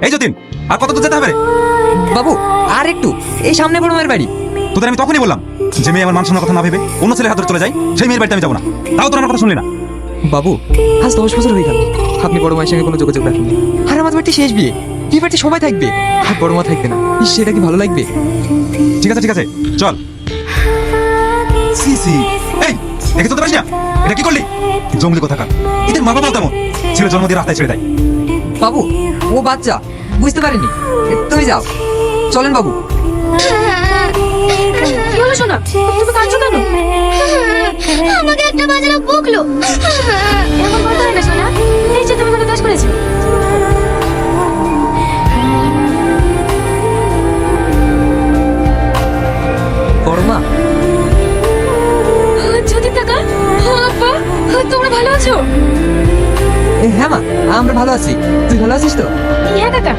এই যতীন, আর কত দূর যেতে হবে রে? বাবু আর একটু, এই সামনে বড় মায়ের বাড়ি। তোদের আমি তখনই বললাম যে মেয়ে আমার মান সম্মানের কথা না ভেবে অন্য ছেলের হাত ধরে চলে যায়, সেই মেয়ের বাড়িতে আমি যাবো না। তাও তোর আমার কথা শুনলি না। বাবু আজ 10 বছর হয়ে গেল আপনি বড় মায়ের সঙ্গে কোনো যোগাযোগ রাখেননি। আর আমার বাড়িতে শেষ বিয়ে, এই বাড়িতে সবাই থাকবে আর বড় মা থাকবে না, সেটা কি ভালো লাগবে? ঠিক আছে ঠিক আছে, চল। সি সি, এই দেখে তো পারিস না, এটা কি করলি? জঙ্গলি কোথাকার, এদের মা বাবাও তেমন, ছেলে জন্ম দিয়ে রাস্তায় ছেড়ে দেয়। বাবু ও বাচ্চা, বুঝতে পারিনি, তুমি যাও, চলেন বাবু। কি হলো সোনা, তুমি কাঁদছো কেন? আমাকে একটা বাজে লোক বকলো। এমন কথা হয় না সোনা, এই যে তুমি কোনো দোষ করেছো। বড় মা, যদি টাকা আব্বা, তোমরা ভালো আছো? হ্যাঁ মা, আমরা ভালো আছি, তুই ভালো আছিস তো? হ্যাঁ কাকা,